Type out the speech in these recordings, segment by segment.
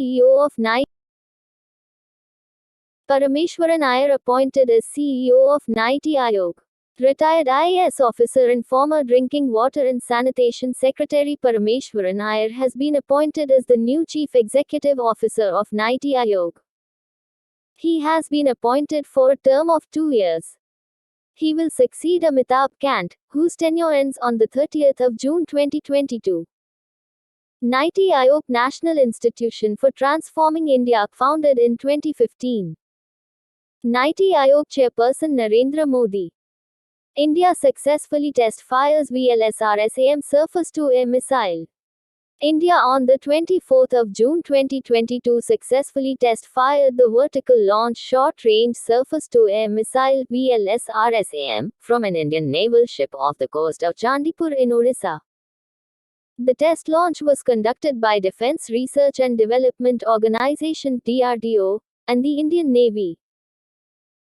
CEO of NITI. Parameshwaran Iyer appointed as CEO of NITI Aayog. Retired IAS officer and former Drinking Water and Sanitation Secretary Parameshwaran Iyer has been appointed as the new Chief Executive Officer of NITI Aayog. He has been appointed for a term of 2 years. He will succeed Amitabh Kant, whose tenure ends on the 30th of June 2022. NITI Aayog, National Institution for Transforming India, founded in 2015. NITI Aayog Chairperson Narendra Modi. India successfully test fires VLSRSAM surface-to-air missile. India on the 24th of June 2022 successfully test-fired the vertical launch short-range surface-to-air missile VLSRSAM from an Indian naval ship off the coast of Chandipur in Odisha. The test launch was conducted by Defence Research and Development Organisation (DRDO) and the Indian Navy.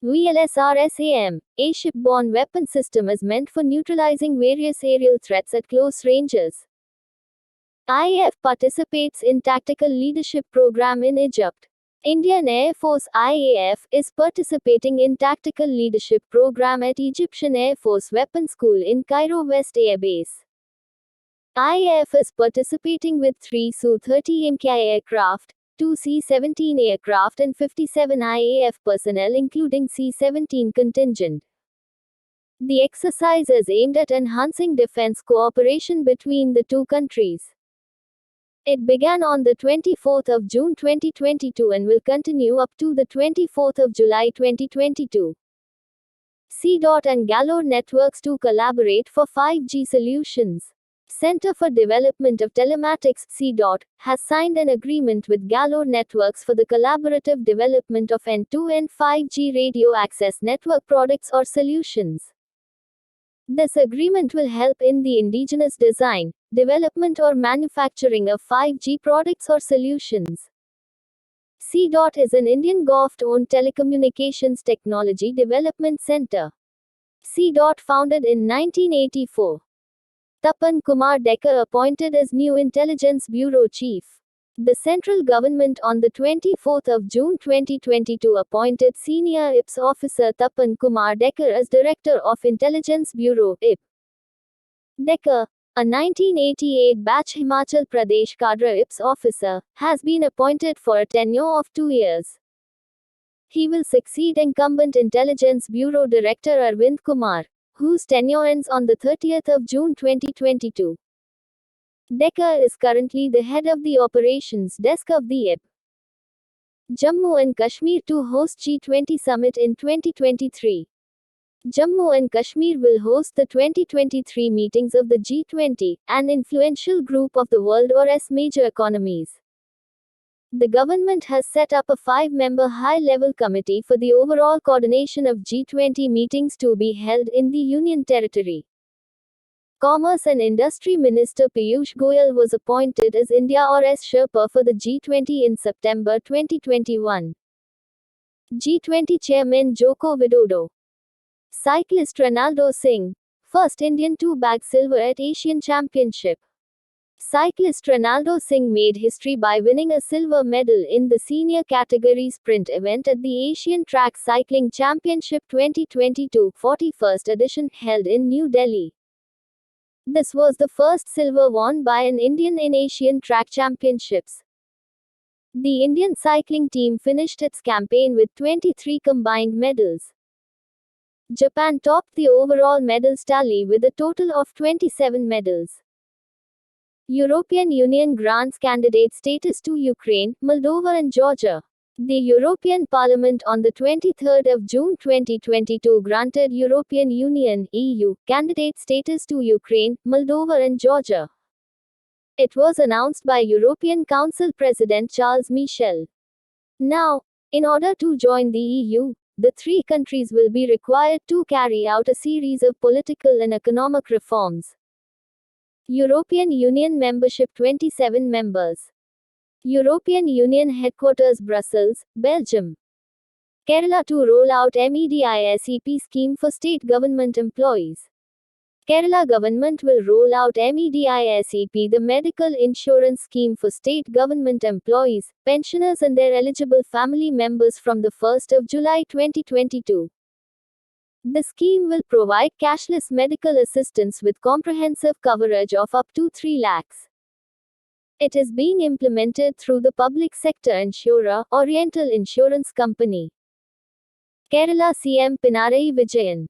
VLSRSAM, a ship-borne weapon system, is meant for neutralizing various aerial threats at close ranges. IAF participates in Tactical Leadership Program in Egypt. Indian Air Force (IAF) is participating in Tactical Leadership Program at Egyptian Air Force Weapons School in Cairo West Air Base. IAF is participating with 3 Su-30 MKI aircraft, 2 C-17 aircraft and 57 IAF personnel including C-17 contingent. The exercise is aimed at enhancing defense cooperation between the two countries. It began on the 24th of June 2022 and will continue up to the 24th of July 2022. C-DOT and Galore Networks to collaborate for 5G solutions. Center for Development of Telematics (C-DOT) has signed an agreement with Galore Networks for the collaborative development of end-to-end 5G radio access network products or solutions. This agreement will help in the indigenous design, development or manufacturing of 5G products or solutions. C-DOT is an Indian government-owned telecommunications technology development center. C-DOT founded in 1984. Tapan Kumar Decker appointed as new Intelligence Bureau Chief. The central government on the 24th of June 2022 appointed Senior IPS Officer Tapan Kumar Decker as Director of Intelligence Bureau (IP). Decker, a 1988 batch Himachal Pradesh cadre IPS officer, has been appointed for a tenure of 2 years. He will succeed incumbent Intelligence Bureau Director Arvind Kumar, whose tenure ends on the 30th of June 2022. Decker is currently the head of the operations desk of the IP. Jammu and Kashmir to host G20 summit in 2023. Jammu and Kashmir will host the 2023 meetings of the G20, an influential group of the world's major economies. The government has set up a 5-member high-level committee for the overall coordination of G20 meetings to be held in the Union Territory. Commerce and Industry Minister Piyush Goyal was appointed as India's Sherpa for the G20 in September 2021. G20 Chairman Joko Widodo. Cyclist Ronaldo Singh, first Indian to bag silver at Asian Championship. Cyclist Ronaldo Singh made history by winning a silver medal in the senior category sprint event at the Asian Track Cycling Championship 2022 41st edition held in New Delhi. This was the first silver won by an Indian in Asian Track Championships. The Indian cycling team finished its campaign with 23 combined medals. Japan topped the overall medals tally with a total of 27 medals. European Union grants candidate status to Ukraine, Moldova and Georgia. The European Parliament on the 23rd of June 2022 granted European Union (EU) candidate status to Ukraine, Moldova and Georgia. It was announced by European Council President Charles Michel. Now, in order to join the EU, the 3 countries will be required to carry out a series of political and economic reforms. European Union membership 27 members. European Union headquarters Brussels, Belgium. Kerala to roll out MEDISEP scheme for state government employees. Kerala government will roll out MEDISEP, the medical insurance scheme for state government employees, pensioners and their eligible family members from the 1st of July 2022. The scheme will provide cashless medical assistance with comprehensive coverage of up to 3 lakhs. It is being implemented through the public sector insurer, Oriental Insurance Company. Kerala CM Pinarayi Vijayan.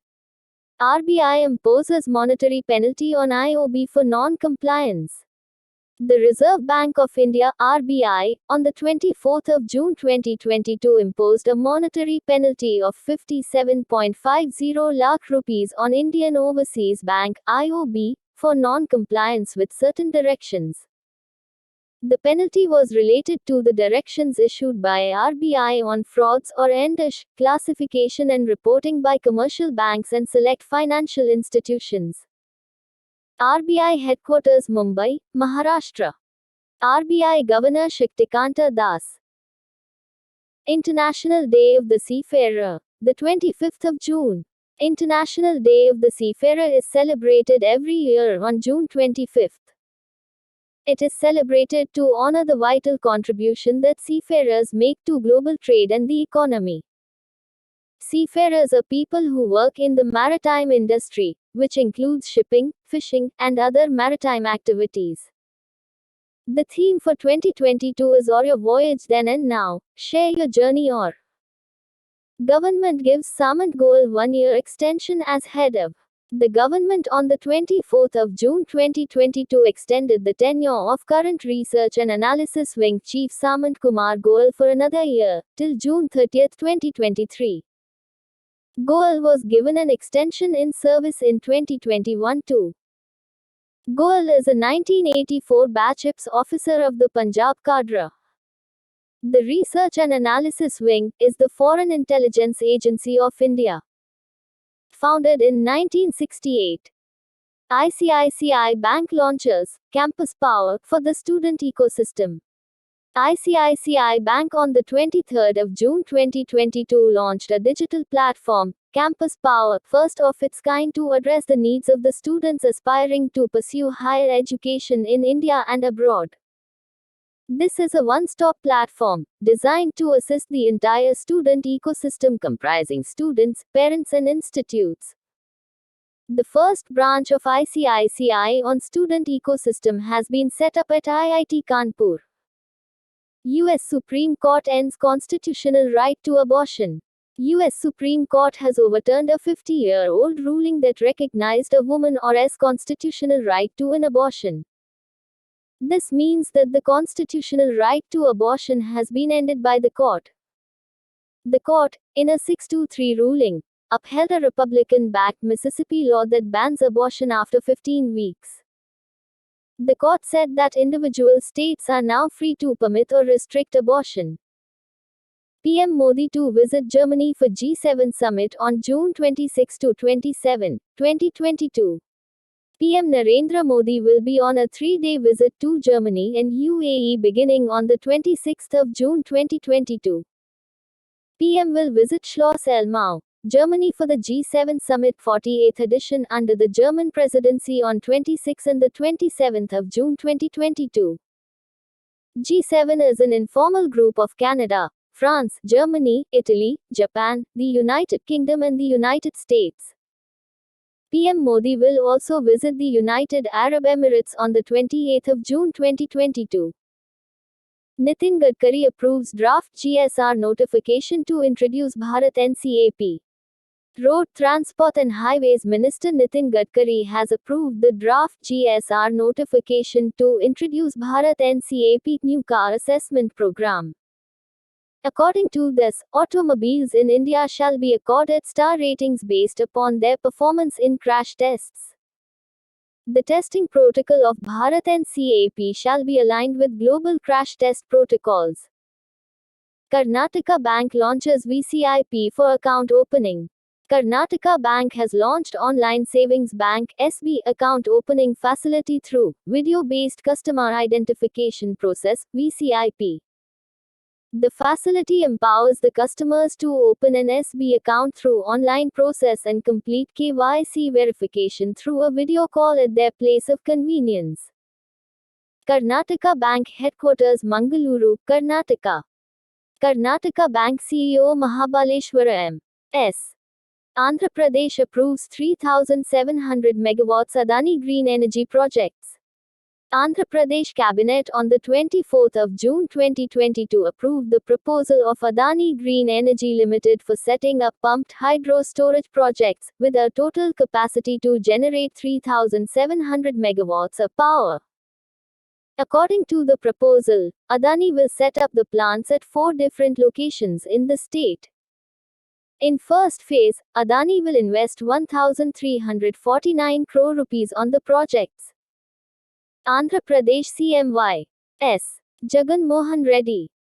RBI imposes monetary penalty on IOB for non-compliance. The Reserve Bank of India (RBI) on the 24th of June 2022 imposed a monetary penalty of 57.50 lakh rupees on Indian Overseas Bank (IOB) for non-compliance with certain directions. The penalty was related to the directions issued by RBI on frauds or NDIS classification and reporting by commercial banks and select financial institutions. RBI Headquarters Mumbai, Maharashtra. RBI Governor Shaktikanta Das. International Day of the Seafarer, the 25th of June. International Day of the Seafarer is celebrated every year on June 25th. It is celebrated to honor the vital contribution that seafarers make to global trade and the economy. Seafarers are people who work in the maritime industry, which includes shipping, fishing, and other maritime activities. The theme for 2022 is Or Your Voyage Then and Now, Share Your Journey Or. Government gives Samant Goel 1-year extension as head of. The government on the 24th of June 2022 extended the tenure of current Research and Analysis Wing Chief Samant Kumar Goel for another year, till June 30, 2023. Goel was given an extension in service in 2021 too. Goel is a 1984 batch IPS officer of the Punjab Cadre. The Research and Analysis Wing is the Foreign Intelligence Agency of India. Founded in 1968. ICICI Bank launches Campus Power for the student ecosystem. ICICI Bank on the 23rd of June 2022 launched a digital platform, Campus Power, first of its kind to address the needs of the students aspiring to pursue higher education in India and abroad. This is a one-stop platform, designed to assist the entire student ecosystem comprising students, parents and institutes. The first branch of ICICI on student ecosystem has been set up at IIT Kanpur. U.S. Supreme Court ends constitutional right to abortion. U.S. Supreme Court has overturned a 50-year-old ruling that recognized a woman or s constitutional right to an abortion. This means that the constitutional right to abortion has been ended by the court. The court, in a 6-3 ruling, upheld a Republican-backed Mississippi law that bans abortion after 15 weeks. The court said that individual states are now free to permit or restrict abortion. PM Modi to visit Germany for G7 summit on June 26–27, 2022. PM Narendra Modi will be on a 3-day visit to Germany and UAE beginning on the 26th of June 2022. PM will visit Schloss Elmau, Germany for the G7 Summit 48th edition under the German presidency on 26 and the 27th of June 2022. G7 is an informal group of Canada, France, Germany, Italy, Japan, the United Kingdom and the United States. PM Modi will also visit the United Arab Emirates on the 28th of June 2022. Nitin Gadkari approves draft GSR notification to introduce Bharat NCAP. Road Transport and Highways Minister Nitin Gadkari has approved the draft GSR notification to introduce Bharat NCAP new car assessment program. According to this, automobiles in India shall be accorded star ratings based upon their performance in crash tests. The testing protocol of Bharat NCAP shall be aligned with global crash test protocols. Karnataka Bank launches VCIP for account opening. Karnataka Bank has launched Online Savings Bank (SB) account opening facility through Video-Based Customer Identification Process (VCIP). The facility empowers the customers to open an SB account through online process and complete KYC verification through a video call at their place of convenience. Karnataka Bank Headquarters Mangaluru, Karnataka. Karnataka Bank CEO Mahabaleshwara M.S. Andhra Pradesh approves 3,700 megawatts Adani Green Energy projects. Andhra Pradesh Cabinet on the 24th of June 2022 approved the proposal of Adani Green Energy Limited for setting up pumped hydro storage projects, with a total capacity to generate 3,700 megawatts of power. According to the proposal, Adani will set up the plants at 4 different locations in the state. In first phase, Adani will invest 1,349 crore rupees on the projects. Andhra Pradesh CM Y.S. Jagan Mohan Reddy